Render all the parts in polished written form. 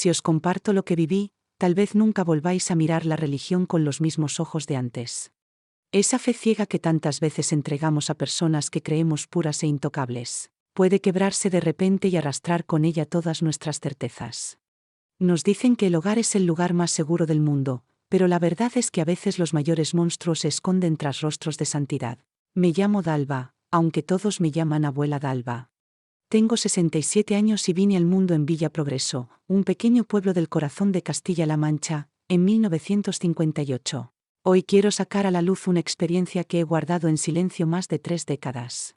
Si os comparto lo que viví, tal vez nunca volváis a mirar la religión con los mismos ojos de antes. Esa fe ciega que tantas veces entregamos a personas que creemos puras e intocables, puede quebrarse de repente y arrastrar con ella todas nuestras certezas. Nos dicen que el hogar es el lugar más seguro del mundo, pero la verdad es que a veces los mayores monstruos se esconden tras rostros de santidad. Me llamo Dalva, aunque todos me llaman abuela Dalva. Tengo 67 años y vine al mundo en Villa Progreso, un pequeño pueblo del corazón de Castilla-La Mancha, en 1958. Hoy quiero sacar a la luz una experiencia que he guardado en silencio más de 3 décadas.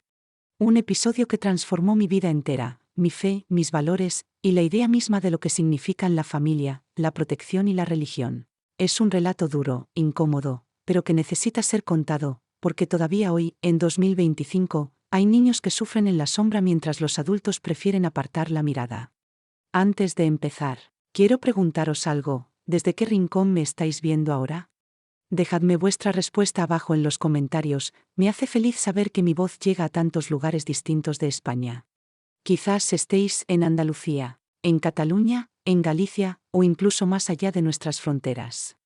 Un episodio que transformó mi vida entera, mi fe, mis valores, y la idea misma de lo que significan la familia, la protección y la religión. Es un relato duro, incómodo, pero que necesita ser contado, porque todavía hoy, en 2025, hay niños que sufren en la sombra mientras los adultos prefieren apartar la mirada. Antes de empezar, quiero preguntaros algo: ¿desde qué rincón me estáis viendo ahora? Dejadme vuestra respuesta abajo en los comentarios, me hace feliz saber que mi voz llega a tantos lugares distintos de España. Quizás estéis en Andalucía, en Cataluña, en Galicia, o incluso más allá de nuestras fronteras.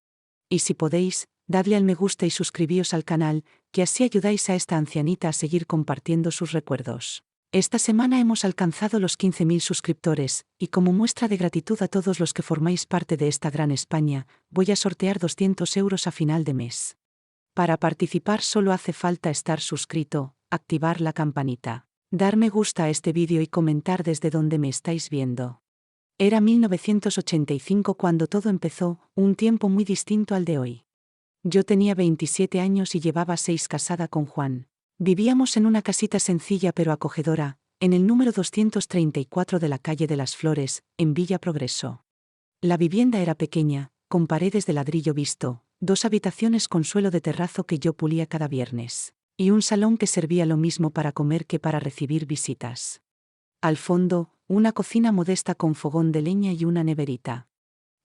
Y si podéis, dadle al me gusta y suscribíos al canal, que así ayudáis a esta ancianita a seguir compartiendo sus recuerdos. Esta semana hemos alcanzado los 15.000 suscriptores, y como muestra de gratitud a todos los que formáis parte de esta gran España, voy a sortear 200 euros a final de mes. Para participar solo hace falta estar suscrito, activar la campanita, dar me gusta a este vídeo y comentar desde donde me estáis viendo. Era 1985 cuando todo empezó, un tiempo muy distinto al de hoy. Yo tenía 27 años y llevaba 6 casada con Juan. Vivíamos en una casita sencilla pero acogedora, en el número 234 de la calle de las Flores, en Villa Progreso. La vivienda era pequeña, con paredes de ladrillo visto, 2 habitaciones con suelo de terrazo que yo pulía cada viernes, y un salón que servía lo mismo para comer que para recibir visitas. Al fondo, una cocina modesta con fogón de leña y una neverita.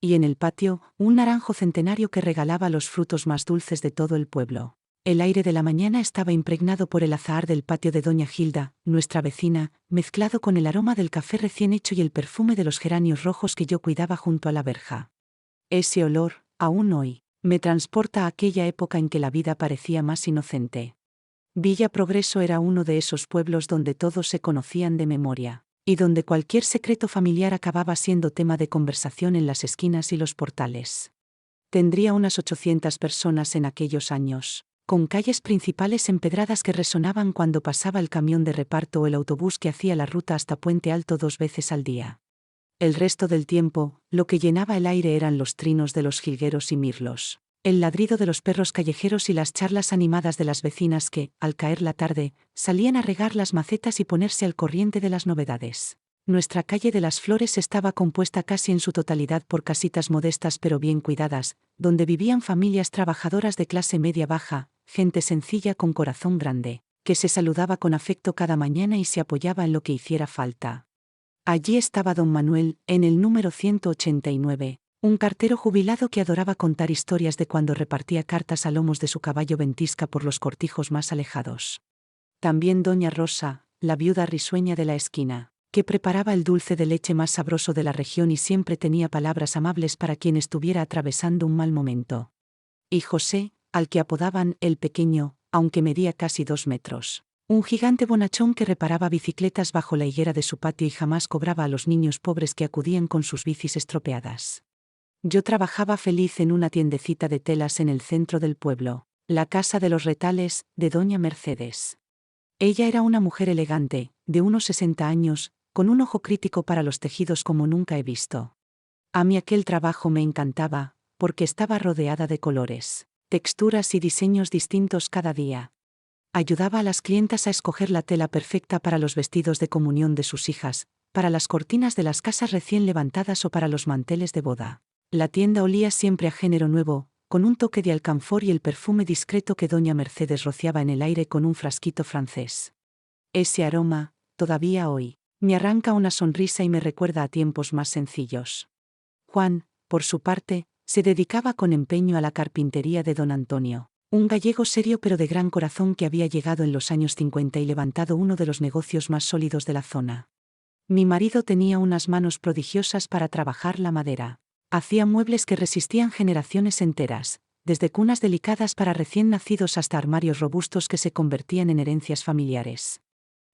Y en el patio, un naranjo centenario que regalaba los frutos más dulces de todo el pueblo. El aire de la mañana estaba impregnado por el azahar del patio de doña Gilda, nuestra vecina, mezclado con el aroma del café recién hecho y el perfume de los geranios rojos que yo cuidaba junto a la verja. Ese olor, aún hoy, me transporta a aquella época en que la vida parecía más inocente. Villa Progreso era uno de esos pueblos donde todos se conocían de memoria, y donde cualquier secreto familiar acababa siendo tema de conversación en las esquinas y los portales. Tendría unas 800 personas en aquellos años, con calles principales empedradas que resonaban cuando pasaba el camión de reparto o el autobús que hacía la ruta hasta Puente Alto 2 veces al día. El resto del tiempo, lo que llenaba el aire eran los trinos de los jilgueros y mirlos, el ladrido de los perros callejeros y las charlas animadas de las vecinas que, al caer la tarde, salían a regar las macetas y ponerse al corriente de las novedades. Nuestra calle de las Flores estaba compuesta casi en su totalidad por casitas modestas pero bien cuidadas, donde vivían familias trabajadoras de clase media-baja, gente sencilla con corazón grande, que se saludaba con afecto cada mañana y se apoyaba en lo que hiciera falta. Allí estaba don Manuel, en el número 189, un cartero jubilado que adoraba contar historias de cuando repartía cartas a lomos de su caballo ventisca por los cortijos más alejados. También doña Rosa, la viuda risueña de la esquina, que preparaba el dulce de leche más sabroso de la región y siempre tenía palabras amables para quien estuviera atravesando un mal momento. Y José, al que apodaban el pequeño, aunque medía casi 2 metros. Un gigante bonachón que reparaba bicicletas bajo la higuera de su patio y jamás cobraba a los niños pobres que acudían con sus bicis estropeadas. Yo trabajaba feliz en una tiendecita de telas en el centro del pueblo, la Casa de los Retales, de doña Mercedes. Ella era una mujer elegante, de unos 60 años, con un ojo crítico para los tejidos como nunca he visto. A mí aquel trabajo me encantaba, porque estaba rodeada de colores, texturas y diseños distintos cada día. Ayudaba a las clientas a escoger la tela perfecta para los vestidos de comunión de sus hijas, para las cortinas de las casas recién levantadas o para los manteles de boda. La tienda olía siempre a género nuevo, con un toque de alcanfor y el perfume discreto que doña Mercedes rociaba en el aire con un frasquito francés. Ese aroma, todavía hoy, me arranca una sonrisa y me recuerda a tiempos más sencillos. Juan, por su parte, se dedicaba con empeño a la carpintería de don Antonio, un gallego serio pero de gran corazón que había llegado en los años 50 y levantado uno de los negocios más sólidos de la zona. Mi marido tenía unas manos prodigiosas para trabajar la madera. Hacía muebles que resistían generaciones enteras, desde cunas delicadas para recién nacidos hasta armarios robustos que se convertían en herencias familiares.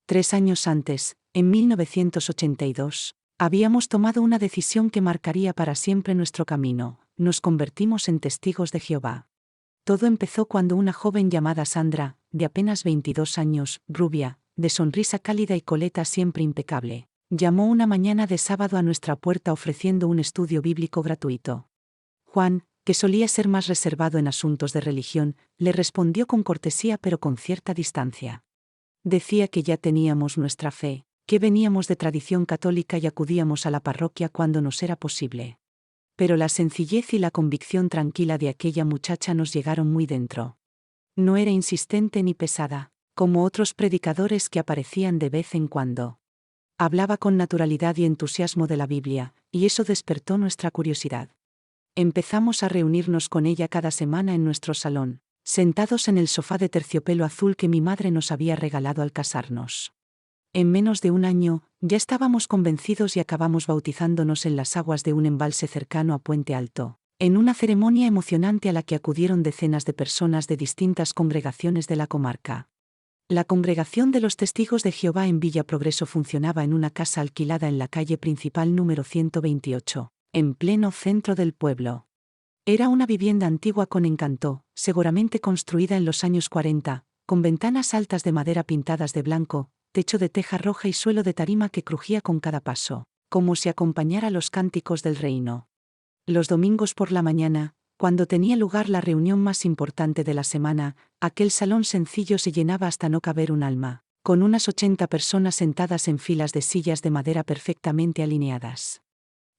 3 años antes, en 1982, habíamos tomado una decisión que marcaría para siempre nuestro camino: nos convertimos en testigos de Jehová. Todo empezó cuando una joven llamada Sandra, de apenas 22 años, rubia, de sonrisa cálida y coleta siempre impecable, llamó una mañana de sábado a nuestra puerta ofreciendo un estudio bíblico gratuito. Juan, que solía ser más reservado en asuntos de religión, le respondió con cortesía pero con cierta distancia. Decía que ya teníamos nuestra fe, que veníamos de tradición católica y acudíamos a la parroquia cuando nos era posible. Pero la sencillez y la convicción tranquila de aquella muchacha nos llegaron muy dentro. No era insistente ni pesada, como otros predicadores que aparecían de vez en cuando. Hablaba con naturalidad y entusiasmo de la Biblia, y eso despertó nuestra curiosidad. Empezamos a reunirnos con ella cada semana en nuestro salón, sentados en el sofá de terciopelo azul que mi madre nos había regalado al casarnos. En menos de un año, ya estábamos convencidos y acabamos bautizándonos en las aguas de un embalse cercano a Puente Alto, en una ceremonia emocionante a la que acudieron decenas de personas de distintas congregaciones de la comarca. La congregación de los Testigos de Jehová en Villa Progreso funcionaba en una casa alquilada en la calle principal número 128, en pleno centro del pueblo. Era una vivienda antigua con encanto, seguramente construida en los años 40, con ventanas altas de madera pintadas de blanco, techo de teja roja y suelo de tarima que crujía con cada paso, como si acompañara los cánticos del reino. Los domingos por la mañana, cuando tenía lugar la reunión más importante de la semana, aquel salón sencillo se llenaba hasta no caber un alma, con unas 80 personas sentadas en filas de sillas de madera perfectamente alineadas.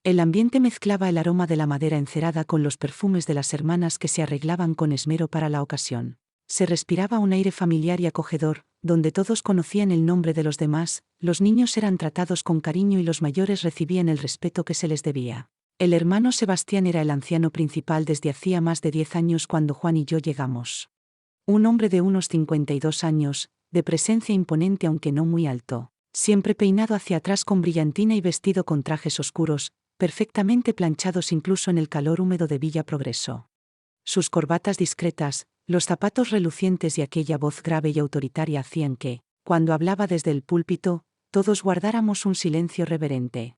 El ambiente mezclaba el aroma de la madera encerada con los perfumes de las hermanas que se arreglaban con esmero para la ocasión. Se respiraba un aire familiar y acogedor, donde todos conocían el nombre de los demás, los niños eran tratados con cariño y los mayores recibían el respeto que se les debía. El hermano Sebastián era el anciano principal desde hacía más de 10 años cuando Juan y yo llegamos. Un hombre de unos 52 años, de presencia imponente aunque no muy alto, siempre peinado hacia atrás con brillantina y vestido con trajes oscuros, perfectamente planchados incluso en el calor húmedo de Villa Progreso. Sus corbatas discretas, los zapatos relucientes y aquella voz grave y autoritaria hacían que, cuando hablaba desde el púlpito, todos guardáramos un silencio reverente.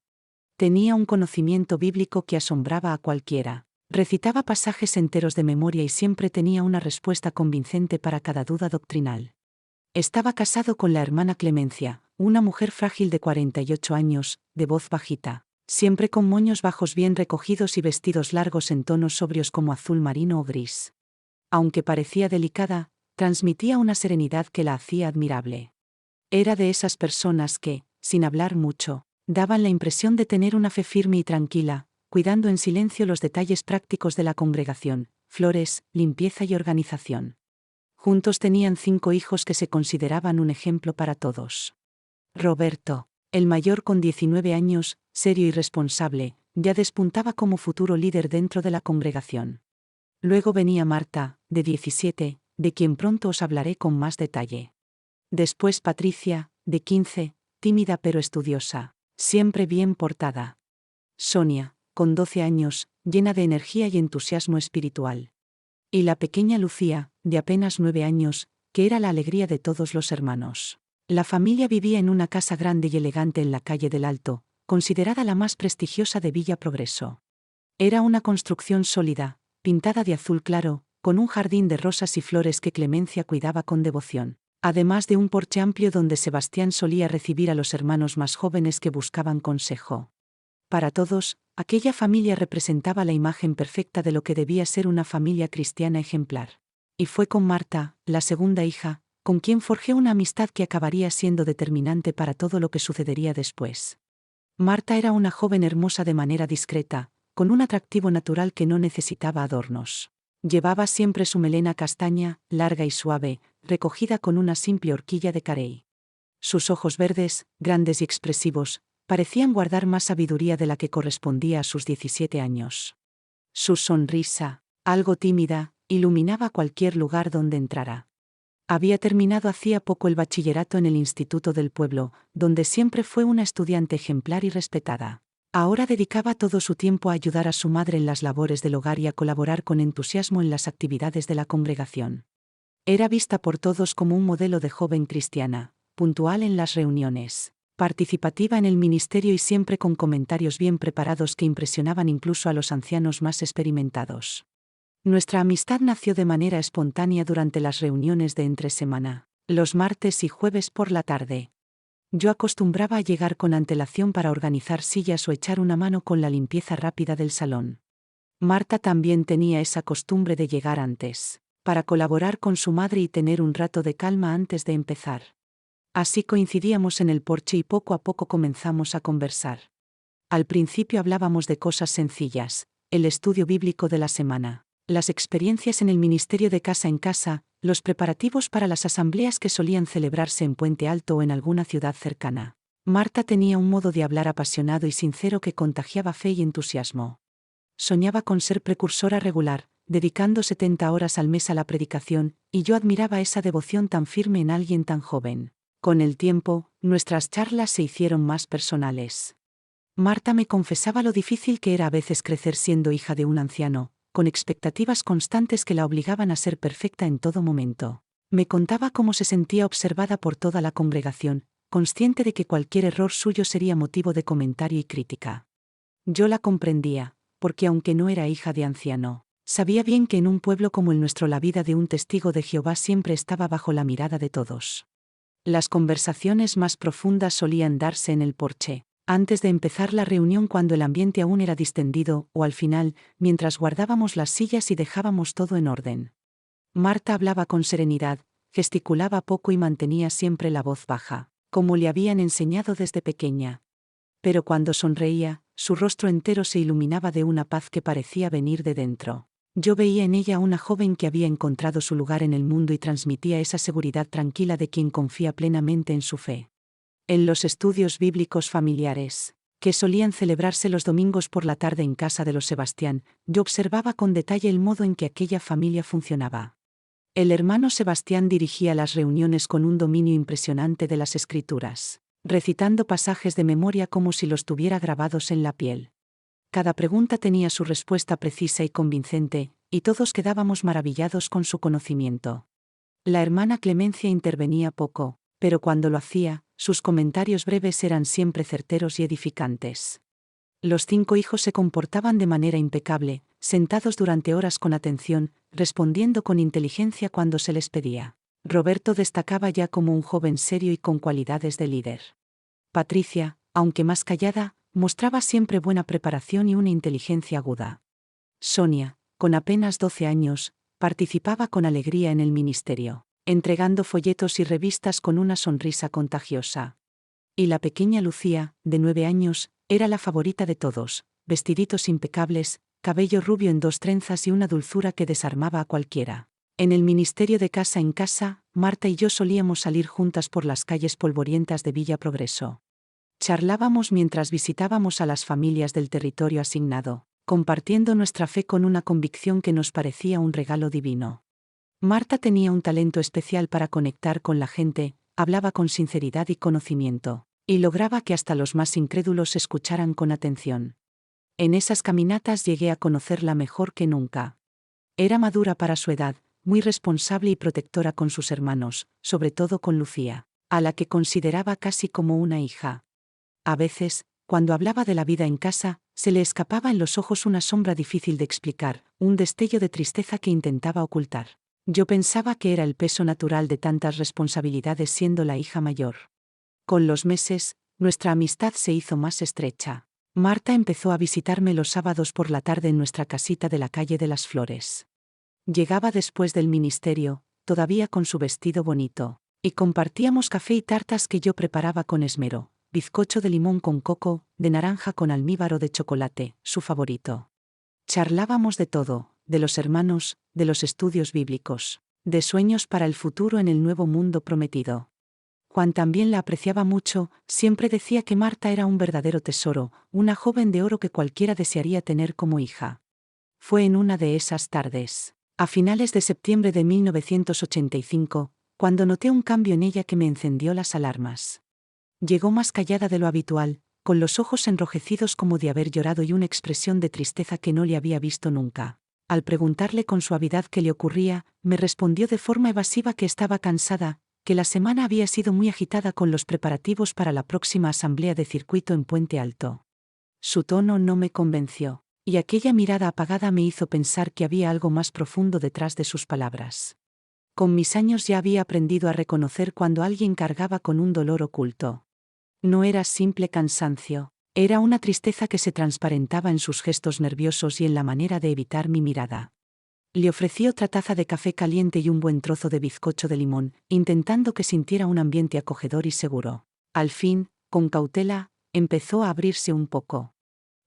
Tenía un conocimiento bíblico que asombraba a cualquiera. Recitaba pasajes enteros de memoria y siempre tenía una respuesta convincente para cada duda doctrinal. Estaba casado con la hermana Clemencia, una mujer frágil de 48 años, de voz bajita, siempre con moños bajos bien recogidos y vestidos largos en tonos sobrios como azul marino o gris. Aunque parecía delicada, transmitía una serenidad que la hacía admirable. Era de esas personas que, sin hablar mucho, daban la impresión de tener una fe firme y tranquila, cuidando en silencio los detalles prácticos de la congregación, flores, limpieza y organización. Juntos tenían 5 hijos que se consideraban un ejemplo para todos. Roberto, el mayor con 19 años, serio y responsable, ya despuntaba como futuro líder dentro de la congregación. Luego venía Marta, de 17, de quien pronto os hablaré con más detalle. Después Patricia, de 15, tímida pero estudiosa, siempre bien portada. Sonia, con 12 años, llena de energía y entusiasmo espiritual. Y la pequeña Lucía, de apenas 9 años, que era la alegría de todos los hermanos. La familia vivía en una casa grande y elegante en la calle del Alto, considerada la más prestigiosa de Villa Progreso. Era una construcción sólida, pintada de azul claro, con un jardín de rosas y flores que Clemencia cuidaba con devoción, además de un porche amplio donde Sebastián solía recibir a los hermanos más jóvenes que buscaban consejo. Para todos, aquella familia representaba la imagen perfecta de lo que debía ser una familia cristiana ejemplar. Y fue con Marta, la segunda hija, con quien forjé una amistad que acabaría siendo determinante para todo lo que sucedería después. Marta era una joven hermosa de manera discreta, con un atractivo natural que no necesitaba adornos. Llevaba siempre su melena castaña, larga y suave, recogida con una simple horquilla de carey. Sus ojos verdes, grandes y expresivos, parecían guardar más sabiduría de la que correspondía a sus 17 años. Su sonrisa, algo tímida, iluminaba cualquier lugar donde entrara. Había terminado hacía poco el bachillerato en el instituto del pueblo, donde siempre fue una estudiante ejemplar y respetada. Ahora dedicaba todo su tiempo a ayudar a su madre en las labores del hogar y a colaborar con entusiasmo en las actividades de la congregación. Era vista por todos como un modelo de joven cristiana, puntual en las reuniones, participativa en el ministerio y siempre con comentarios bien preparados que impresionaban incluso a los ancianos más experimentados. Nuestra amistad nació de manera espontánea durante las reuniones de entre semana, los martes y jueves por la tarde. Yo acostumbraba a llegar con antelación para organizar sillas o echar una mano con la limpieza rápida del salón. Marta también tenía esa costumbre de llegar antes, para colaborar con su madre y tener un rato de calma antes de empezar. Así coincidíamos en el porche y poco a poco comenzamos a conversar. Al principio hablábamos de cosas sencillas, el estudio bíblico de la semana, las experiencias en el ministerio de casa en casa, los preparativos para las asambleas que solían celebrarse en Puente Alto o en alguna ciudad cercana. Marta tenía un modo de hablar apasionado y sincero que contagiaba fe y entusiasmo. Soñaba con ser precursora regular, dedicando 70 horas al mes a la predicación, y yo admiraba esa devoción tan firme en alguien tan joven. Con el tiempo, nuestras charlas se hicieron más personales. Marta me confesaba lo difícil que era a veces crecer siendo hija de un anciano, con expectativas constantes que la obligaban a ser perfecta en todo momento. Me contaba cómo se sentía observada por toda la congregación, consciente de que cualquier error suyo sería motivo de comentario y crítica. Yo la comprendía, porque aunque no era hija de anciano, sabía bien que en un pueblo como el nuestro la vida de un testigo de Jehová siempre estaba bajo la mirada de todos. Las conversaciones más profundas solían darse en el porche, antes de empezar la reunión cuando el ambiente aún era distendido, o al final, mientras guardábamos las sillas y dejábamos todo en orden. Marta hablaba con serenidad, gesticulaba poco y mantenía siempre la voz baja, como le habían enseñado desde pequeña. Pero cuando sonreía, su rostro entero se iluminaba de una paz que parecía venir de dentro. Yo veía en ella a una joven que había encontrado su lugar en el mundo y transmitía esa seguridad tranquila de quien confía plenamente en su fe. En los estudios bíblicos familiares, que solían celebrarse los domingos por la tarde en casa de los Sebastián, yo observaba con detalle el modo en que aquella familia funcionaba. El hermano Sebastián dirigía las reuniones con un dominio impresionante de las Escrituras, recitando pasajes de memoria como si los tuviera grabados en la piel. Cada pregunta tenía su respuesta precisa y convincente, y todos quedábamos maravillados con su conocimiento. La hermana Clemencia intervenía poco, pero cuando lo hacía, sus comentarios breves eran siempre certeros y edificantes. Los 5 hijos se comportaban de manera impecable, sentados durante horas con atención, respondiendo con inteligencia cuando se les pedía. Roberto destacaba ya como un joven serio y con cualidades de líder. Patricia, aunque más callada, mostraba siempre buena preparación y una inteligencia aguda. Sonia, con apenas 12 años, participaba con alegría en el ministerio, entregando folletos y revistas con una sonrisa contagiosa. Y la pequeña Lucía, de 9 años, era la favorita de todos, vestiditos impecables, cabello rubio en 2 trenzas y una dulzura que desarmaba a cualquiera. En el ministerio de casa en casa, Marta y yo solíamos salir juntas por las calles polvorientas de Villa Progreso. Charlábamos mientras visitábamos a las familias del territorio asignado, compartiendo nuestra fe con una convicción que nos parecía un regalo divino. Marta tenía un talento especial para conectar con la gente, hablaba con sinceridad y conocimiento, y lograba que hasta los más incrédulos escucharan con atención. En esas caminatas llegué a conocerla mejor que nunca. Era madura para su edad, muy responsable y protectora con sus hermanos, sobre todo con Lucía, a la que consideraba casi como una hija. A veces, cuando hablaba de la vida en casa, se le escapaba en los ojos una sombra difícil de explicar, un destello de tristeza que intentaba ocultar. Yo pensaba que era el peso natural de tantas responsabilidades siendo la hija mayor. Con los meses, nuestra amistad se hizo más estrecha. Marta empezó a visitarme los sábados por la tarde en nuestra casita de la calle de las Flores. Llegaba después del ministerio, todavía con su vestido bonito, y compartíamos café y tartas que yo preparaba con esmero. Bizcocho de limón con coco, de naranja con almíbar o de chocolate, su favorito. Charlábamos de todo, de los hermanos, de los estudios bíblicos, de sueños para el futuro en el nuevo mundo prometido. Juan también la apreciaba mucho, siempre decía que Marta era un verdadero tesoro, una joven de oro que cualquiera desearía tener como hija. Fue en una de esas tardes, a finales de septiembre de 1985, cuando noté un cambio en ella que me encendió las alarmas. Llegó más callada de lo habitual, con los ojos enrojecidos como de haber llorado y una expresión de tristeza que no le había visto nunca. Al preguntarle con suavidad qué le ocurría, me respondió de forma evasiva que estaba cansada, que la semana había sido muy agitada con los preparativos para la próxima asamblea de circuito en Puente Alto. Su tono no me convenció, y aquella mirada apagada me hizo pensar que había algo más profundo detrás de sus palabras. Con mis años ya había aprendido a reconocer cuando alguien cargaba con un dolor oculto. No era simple cansancio, era una tristeza que se transparentaba en sus gestos nerviosos y en la manera de evitar mi mirada. Le ofrecí otra taza de café caliente y un buen trozo de bizcocho de limón, intentando que sintiera un ambiente acogedor y seguro. Al fin, con cautela, empezó a abrirse un poco.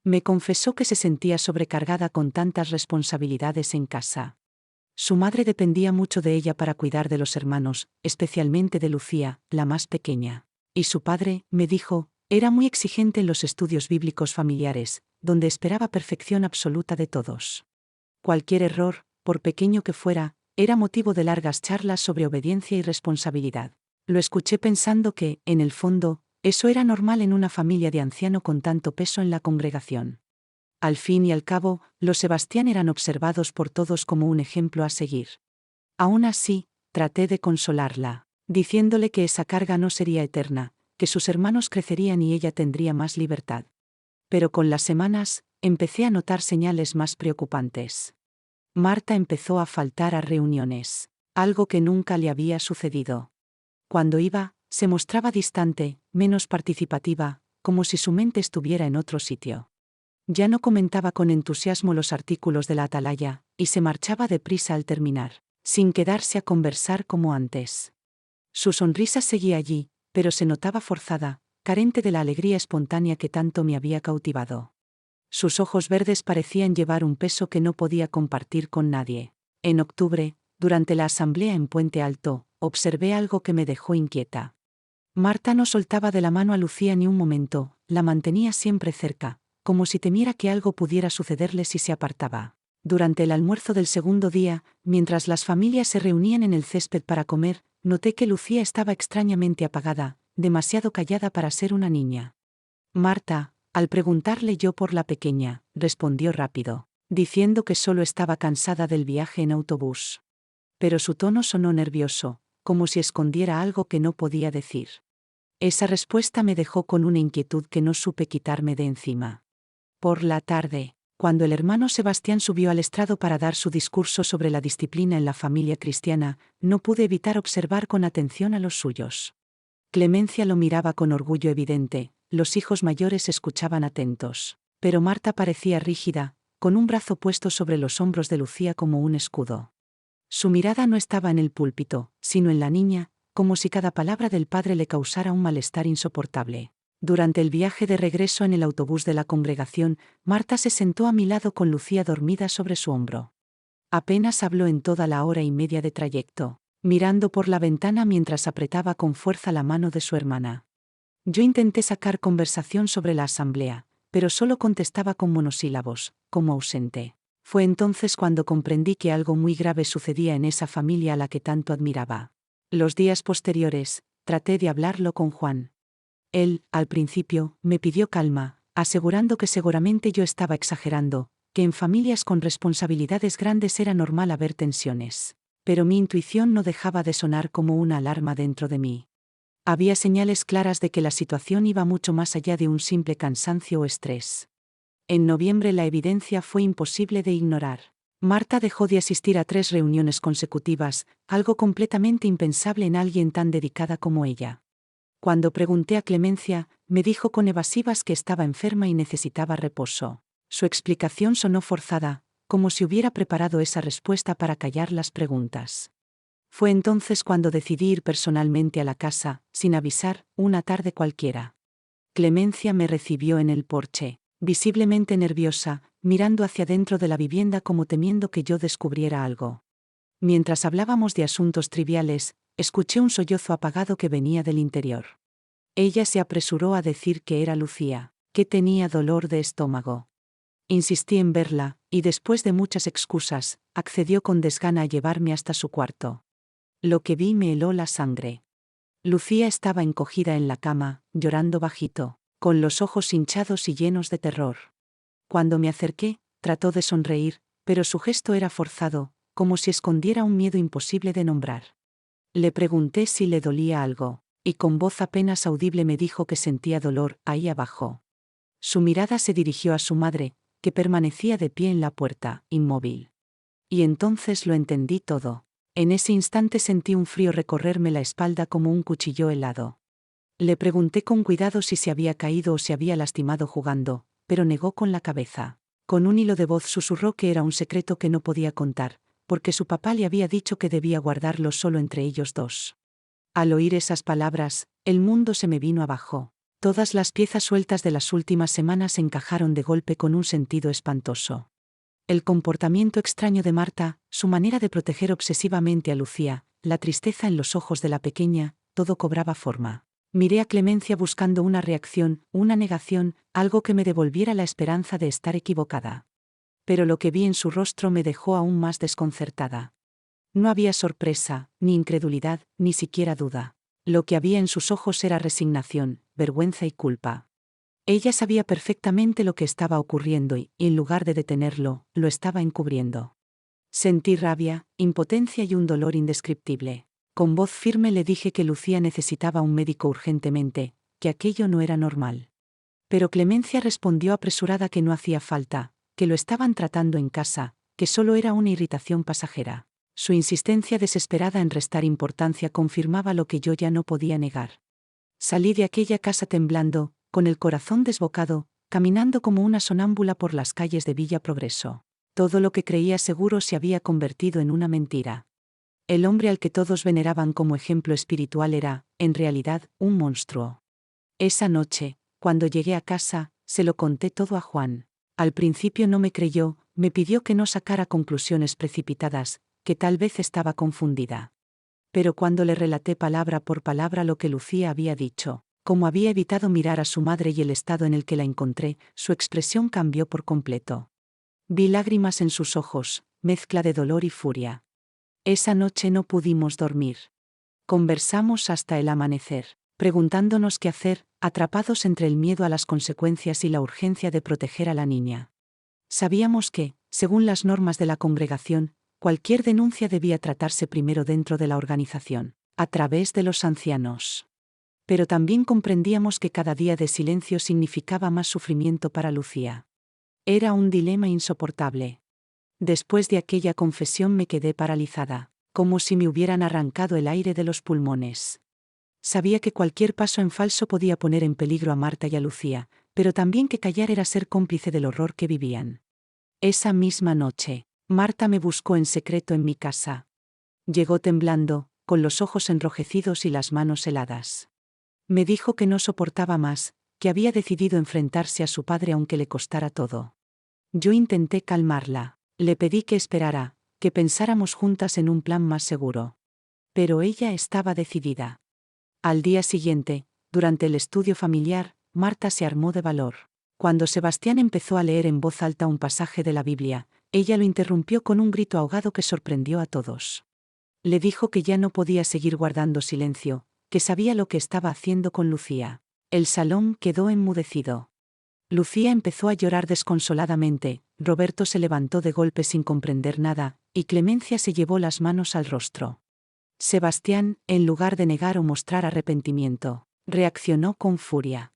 Me confesó que se sentía sobrecargada con tantas responsabilidades en casa. Su madre dependía mucho de ella para cuidar de los hermanos, especialmente de Lucía, la más pequeña. Y su padre, me dijo, era muy exigente en los estudios bíblicos familiares, donde esperaba perfección absoluta de todos. Cualquier error, por pequeño que fuera, era motivo de largas charlas sobre obediencia y responsabilidad. Lo escuché pensando que, en el fondo, eso era normal en una familia de anciano con tanto peso en la congregación. Al fin y al cabo, los Sebastián eran observados por todos como un ejemplo a seguir. Aún así, traté de consolarla, diciéndole que esa carga no sería eterna, que sus hermanos crecerían y ella tendría más libertad. Pero con las semanas, empecé a notar señales más preocupantes. Marta empezó a faltar a reuniones, algo que nunca le había sucedido. Cuando iba, se mostraba distante, menos participativa, como si su mente estuviera en otro sitio. Ya no comentaba con entusiasmo los artículos de la Atalaya, y se marchaba deprisa al terminar, sin quedarse a conversar como antes. Su sonrisa seguía allí, pero se notaba forzada, carente de la alegría espontánea que tanto me había cautivado. Sus ojos verdes parecían llevar un peso que no podía compartir con nadie. En octubre, durante la asamblea en Puente Alto, observé algo que me dejó inquieta. Marta no soltaba de la mano a Lucía ni un momento, la mantenía siempre cerca, como si temiera que algo pudiera sucederle si se apartaba. Durante el almuerzo del segundo día, mientras las familias se reunían en el césped para comer, noté que Lucía estaba extrañamente apagada, demasiado callada para ser una niña. Marta, al preguntarle yo por la pequeña, respondió rápido, diciendo que solo estaba cansada del viaje en autobús. Pero su tono sonó nervioso, como si escondiera algo que no podía decir. Esa respuesta me dejó con una inquietud que no supe quitarme de encima. Por la tarde, cuando el hermano Sebastián subió al estrado para dar su discurso sobre la disciplina en la familia cristiana, no pude evitar observar con atención a los suyos. Clemencia lo miraba con orgullo evidente, los hijos mayores escuchaban atentos, pero Marta parecía rígida, con un brazo puesto sobre los hombros de Lucía como un escudo. Su mirada no estaba en el púlpito, sino en la niña, como si cada palabra del padre le causara un malestar insoportable. Durante el viaje de regreso en el autobús de la congregación, Marta se sentó a mi lado con Lucía dormida sobre su hombro. Apenas habló en toda la hora y media de trayecto, mirando por la ventana mientras apretaba con fuerza la mano de su hermana. Yo intenté sacar conversación sobre la asamblea, pero solo contestaba con monosílabos, como ausente. Fue entonces cuando comprendí que algo muy grave sucedía en esa familia a la que tanto admiraba. Los días posteriores, traté de hablarlo con Juan. Él, al principio, me pidió calma, asegurando que seguramente yo estaba exagerando, que en familias con responsabilidades grandes era normal haber tensiones. Pero mi intuición no dejaba de sonar como una alarma dentro de mí. Había señales claras de que la situación iba mucho más allá de un simple cansancio o estrés. En noviembre la evidencia fue imposible de ignorar. Marta dejó de asistir a 3 reuniones consecutivas, algo completamente impensable en alguien tan dedicada como ella. Cuando pregunté a Clemencia, me dijo con evasivas que estaba enferma y necesitaba reposo. Su explicación sonó forzada, como si hubiera preparado esa respuesta para callar las preguntas. Fue entonces cuando decidí ir personalmente a la casa, sin avisar, una tarde cualquiera. Clemencia me recibió en el porche, visiblemente nerviosa, mirando hacia dentro de la vivienda como temiendo que yo descubriera algo. Mientras hablábamos de asuntos triviales, escuché un sollozo apagado que venía del interior. Ella se apresuró a decir que era Lucía, que tenía dolor de estómago. Insistí en verla, y después de muchas excusas, accedió con desgana a llevarme hasta su cuarto. Lo que vi me heló la sangre. Lucía estaba encogida en la cama, llorando bajito, con los ojos hinchados y llenos de terror. Cuando me acerqué, trató de sonreír, pero su gesto era forzado, como si escondiera un miedo imposible de nombrar. Le pregunté si le dolía algo, y con voz apenas audible me dijo que sentía dolor ahí abajo. Su mirada se dirigió a su madre, que permanecía de pie en la puerta, inmóvil. Y entonces lo entendí todo. En ese instante sentí un frío recorrerme la espalda como un cuchillo helado. Le pregunté con cuidado si se había caído o se había lastimado jugando, pero negó con la cabeza. Con un hilo de voz susurró que era un secreto que no podía contar, porque su papá le había dicho que debía guardarlo solo entre ellos dos. Al oír esas palabras, el mundo se me vino abajo. Todas las piezas sueltas de las últimas semanas encajaron de golpe con un sentido espantoso. El comportamiento extraño de Marta, su manera de proteger obsesivamente a Lucía, la tristeza en los ojos de la pequeña, todo cobraba forma. Miré a Clemencia buscando una reacción, una negación, algo que me devolviera la esperanza de estar equivocada. Pero lo que vi en su rostro me dejó aún más desconcertada. No había sorpresa, ni incredulidad, ni siquiera duda. Lo que había en sus ojos era resignación, vergüenza y culpa. Ella sabía perfectamente lo que estaba ocurriendo y, en lugar de detenerlo, lo estaba encubriendo. Sentí rabia, impotencia y un dolor indescriptible. Con voz firme le dije que Lucía necesitaba un médico urgentemente, que aquello no era normal. Pero Clemencia respondió apresurada que no hacía falta, que lo estaban tratando en casa, que solo era una irritación pasajera. Su insistencia desesperada en restar importancia confirmaba lo que yo ya no podía negar. Salí de aquella casa temblando, con el corazón desbocado, caminando como una sonámbula por las calles de Villa Progreso. Todo lo que creía seguro se había convertido en una mentira. El hombre al que todos veneraban como ejemplo espiritual era, en realidad, un monstruo. Esa noche, cuando llegué a casa, se lo conté todo a Juan. Al principio no me creyó, me pidió que no sacara conclusiones precipitadas, que tal vez estaba confundida. Pero cuando le relaté palabra por palabra lo que Lucía había dicho, como había evitado mirar a su madre y el estado en el que la encontré, su expresión cambió por completo. Vi lágrimas en sus ojos, mezcla de dolor y furia. Esa noche no pudimos dormir. Conversamos hasta el amanecer, preguntándonos qué hacer, atrapados entre el miedo a las consecuencias y la urgencia de proteger a la niña. Sabíamos que, según las normas de la congregación, cualquier denuncia debía tratarse primero dentro de la organización, a través de los ancianos. Pero también comprendíamos que cada día de silencio significaba más sufrimiento para Lucía. Era un dilema insoportable. Después de aquella confesión me quedé paralizada, como si me hubieran arrancado el aire de los pulmones. Sabía que cualquier paso en falso podía poner en peligro a Marta y a Lucía, pero también que callar era ser cómplice del horror que vivían. Esa misma noche, Marta me buscó en secreto en mi casa. Llegó temblando, con los ojos enrojecidos y las manos heladas. Me dijo que no soportaba más, que había decidido enfrentarse a su padre aunque le costara todo. Yo intenté calmarla, le pedí que esperara, que pensáramos juntas en un plan más seguro. Pero ella estaba decidida. Al día siguiente, durante el estudio familiar, Marta se armó de valor. Cuando Sebastián empezó a leer en voz alta un pasaje de la Biblia, ella lo interrumpió con un grito ahogado que sorprendió a todos. Le dijo que ya no podía seguir guardando silencio, que sabía lo que estaba haciendo con Lucía. El salón quedó enmudecido. Lucía empezó a llorar desconsoladamente, Roberto se levantó de golpe sin comprender nada, y Clemencia se llevó las manos al rostro. Sebastián, en lugar de negar o mostrar arrepentimiento, reaccionó con furia.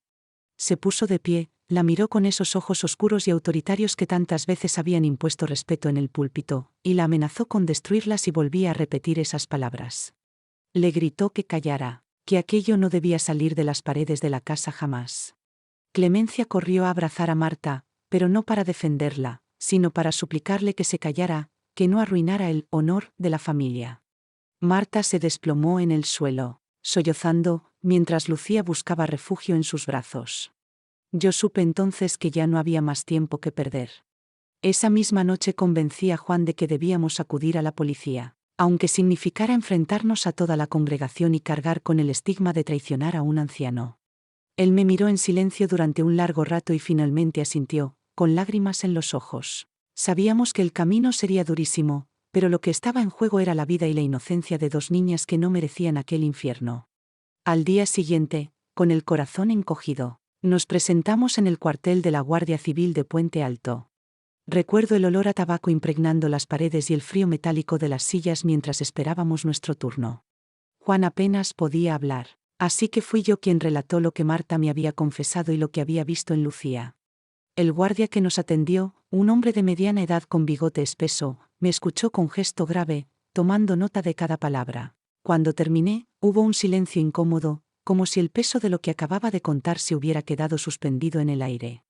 Se puso de pie, la miró con esos ojos oscuros y autoritarios que tantas veces habían impuesto respeto en el púlpito, y la amenazó con destruirla si volvía a repetir esas palabras. Le gritó que callara, que aquello no debía salir de las paredes de la casa jamás. Clemencia corrió a abrazar a Marta, pero no para defenderla, sino para suplicarle que se callara, que no arruinara el honor de la familia. Marta se desplomó en el suelo, sollozando, mientras Lucía buscaba refugio en sus brazos. Yo supe entonces que ya no había más tiempo que perder. Esa misma noche convencí a Juan de que debíamos acudir a la policía, aunque significara enfrentarnos a toda la congregación y cargar con el estigma de traicionar a un anciano. Él me miró en silencio durante un largo rato y finalmente asintió, con lágrimas en los ojos. Sabíamos que el camino sería durísimo, pero lo que estaba en juego era la vida y la inocencia de dos niñas que no merecían aquel infierno. Al día siguiente, con el corazón encogido, nos presentamos en el cuartel de la Guardia Civil de Puente Alto. Recuerdo el olor a tabaco impregnando las paredes y el frío metálico de las sillas mientras esperábamos nuestro turno. Juan apenas podía hablar, así que fui yo quien relató lo que Marta me había confesado y lo que había visto en Lucía. El guardia que nos atendió, un hombre de mediana edad con bigote espeso, me escuchó con gesto grave, tomando nota de cada palabra. Cuando terminé, hubo un silencio incómodo, como si el peso de lo que acababa de contar se hubiera quedado suspendido en el aire.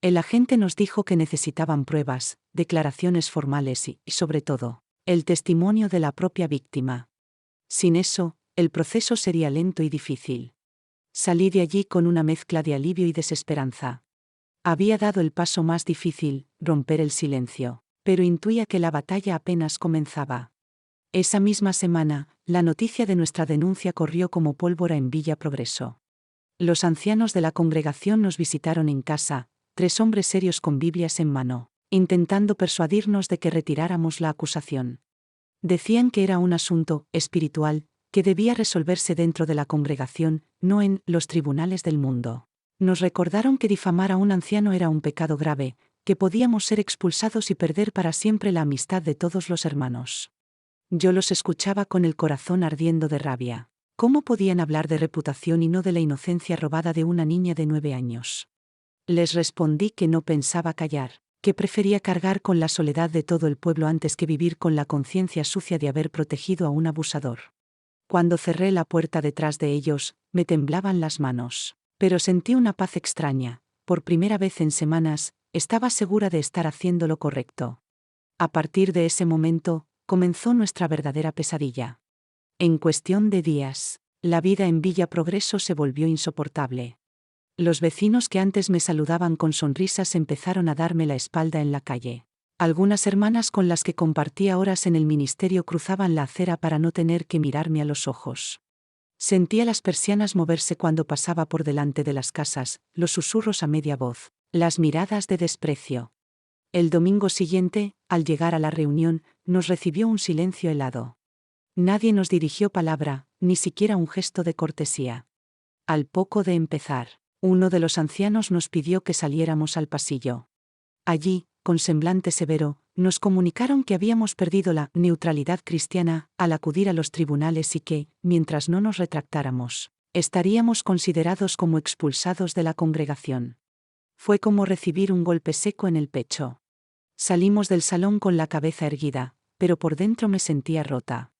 El agente nos dijo que necesitaban pruebas, declaraciones formales y, sobre todo, el testimonio de la propia víctima. Sin eso, el proceso sería lento y difícil. Salí de allí con una mezcla de alivio y desesperanza. Había dado el paso más difícil, romper el silencio, pero intuía que la batalla apenas comenzaba. Esa misma semana, la noticia de nuestra denuncia corrió como pólvora en Villa Progreso. Los ancianos de la congregación nos visitaron en casa, 3 hombres serios con Biblias en mano, intentando persuadirnos de que retiráramos la acusación. Decían que era un asunto espiritual, que debía resolverse dentro de la congregación, no en los tribunales del mundo. Nos recordaron que difamar a un anciano era un pecado grave, que podíamos ser expulsados y perder para siempre la amistad de todos los hermanos. Yo los escuchaba con el corazón ardiendo de rabia. ¿Cómo podían hablar de reputación y no de la inocencia robada de una niña de 9 años? Les respondí que no pensaba callar, que prefería cargar con la soledad de todo el pueblo antes que vivir con la conciencia sucia de haber protegido a un abusador. Cuando cerré la puerta detrás de ellos, me temblaban las manos, pero sentí una paz extraña. Por primera vez en semanas, estaba segura de estar haciendo lo correcto. A partir de ese momento, comenzó nuestra verdadera pesadilla. En cuestión de días, la vida en Villa Progreso se volvió insoportable. Los vecinos que antes me saludaban con sonrisas empezaron a darme la espalda en la calle. Algunas hermanas con las que compartía horas en el ministerio cruzaban la acera para no tener que mirarme a los ojos. Sentía las persianas moverse cuando pasaba por delante de las casas, los susurros a media voz, las miradas de desprecio. El domingo siguiente, al llegar a la reunión, nos recibió un silencio helado. Nadie nos dirigió palabra, ni siquiera un gesto de cortesía. Al poco de empezar, uno de los ancianos nos pidió que saliéramos al pasillo. Allí, con semblante severo, nos comunicaron que habíamos perdido la neutralidad cristiana al acudir a los tribunales y que, mientras no nos retractáramos, estaríamos considerados como expulsados de la congregación. Fue como recibir un golpe seco en el pecho. Salimos del salón con la cabeza erguida, pero por dentro me sentía rota.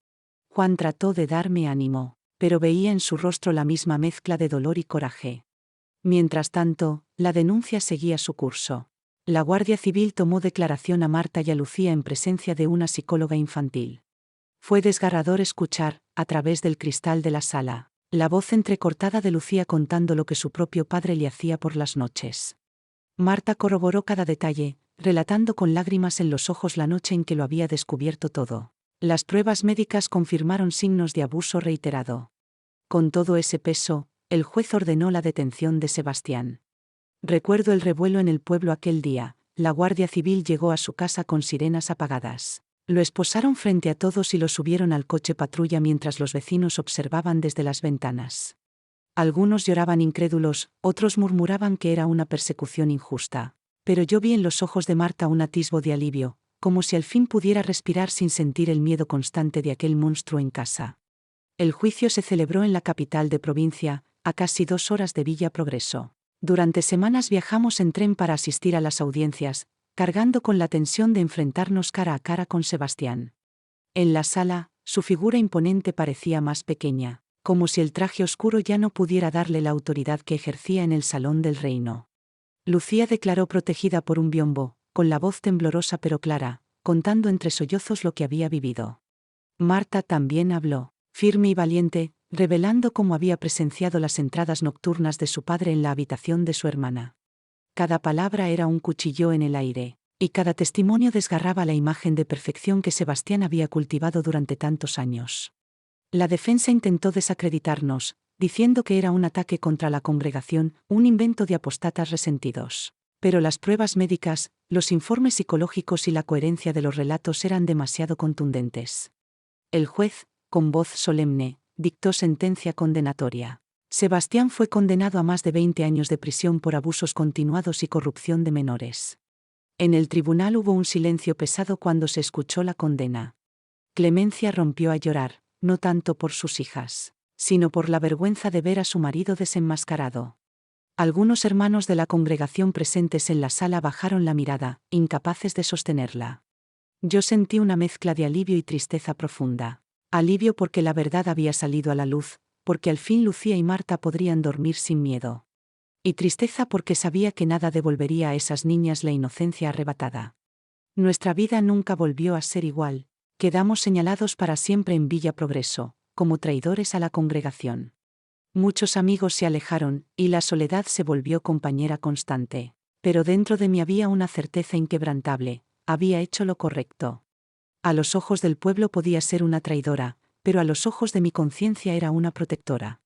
Juan trató de darme ánimo, pero veía en su rostro la misma mezcla de dolor y coraje. Mientras tanto, la denuncia seguía su curso. La Guardia Civil tomó declaración a Marta y a Lucía en presencia de una psicóloga infantil. Fue desgarrador escuchar, a través del cristal de la sala, la voz entrecortada de Lucía contando lo que su propio padre le hacía por las noches. Marta corroboró cada detalle, relatando con lágrimas en los ojos la noche en que lo había descubierto todo. Las pruebas médicas confirmaron signos de abuso reiterado. Con todo ese peso, el juez ordenó la detención de Sebastián. Recuerdo el revuelo en el pueblo aquel día. La Guardia Civil llegó a su casa con sirenas apagadas. Lo esposaron frente a todos y lo subieron al coche patrulla mientras los vecinos observaban desde las ventanas. Algunos lloraban incrédulos, otros murmuraban que era una persecución injusta. Pero yo vi en los ojos de Marta un atisbo de alivio, como si al fin pudiera respirar sin sentir el miedo constante de aquel monstruo en casa. El juicio se celebró en la capital de provincia, a casi 2 horas de Villa Progreso. Durante semanas viajamos en tren para asistir a las audiencias, cargando con la tensión de enfrentarnos cara a cara con Sebastián. En la sala, su figura imponente parecía más pequeña, como si el traje oscuro ya no pudiera darle la autoridad que ejercía en el salón del reino. Lucía declaró protegida por un biombo, con la voz temblorosa pero clara, contando entre sollozos lo que había vivido. Marta también habló, firme y valiente, revelando cómo había presenciado las entradas nocturnas de su padre en la habitación de su hermana. Cada palabra era un cuchillo en el aire, y cada testimonio desgarraba la imagen de perfección que Sebastián había cultivado durante tantos años. La defensa intentó desacreditarnos, diciendo que era un ataque contra la congregación, un invento de apóstatas resentidos. Pero las pruebas médicas, Los informes psicológicos y la coherencia de los relatos eran demasiado contundentes. El juez, con voz solemne, dictó sentencia condenatoria. Sebastián fue condenado a más de 20 años de prisión por abusos continuados y corrupción de menores. En el tribunal hubo un silencio pesado cuando se escuchó la condena. Clemencia rompió a llorar, no tanto por sus hijas, sino por la vergüenza de ver a su marido desenmascarado. Algunos hermanos de la congregación presentes en la sala bajaron la mirada, incapaces de sostenerla. Yo sentí una mezcla de alivio y tristeza profunda. Alivio porque la verdad había salido a la luz, porque al fin Lucía y Marta podrían dormir sin miedo. Y tristeza porque sabía que nada devolvería a esas niñas la inocencia arrebatada. Nuestra vida nunca volvió a ser igual. Quedamos señalados para siempre en Villa Progreso, como traidores a la congregación. Muchos amigos se alejaron, y la soledad se volvió compañera constante. Pero dentro de mí había una certeza inquebrantable: había hecho lo correcto. A los ojos del pueblo podía ser una traidora, pero a los ojos de mi conciencia era una protectora.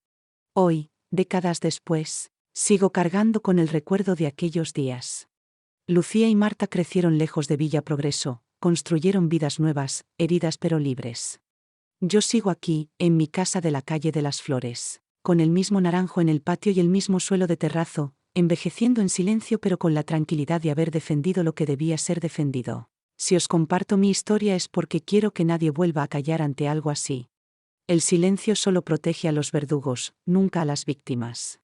Hoy, décadas después, sigo cargando con el recuerdo de aquellos días. Lucía y Marta crecieron lejos de Villa Progreso, construyeron vidas nuevas, heridas pero libres. Yo sigo aquí, en mi casa de la calle de las Flores, con el mismo naranjo en el patio y el mismo suelo de terrazo, envejeciendo en silencio pero con la tranquilidad de haber defendido lo que debía ser defendido. Si os comparto mi historia es porque quiero que nadie vuelva a callar ante algo así. El silencio solo protege a los verdugos, nunca a las víctimas.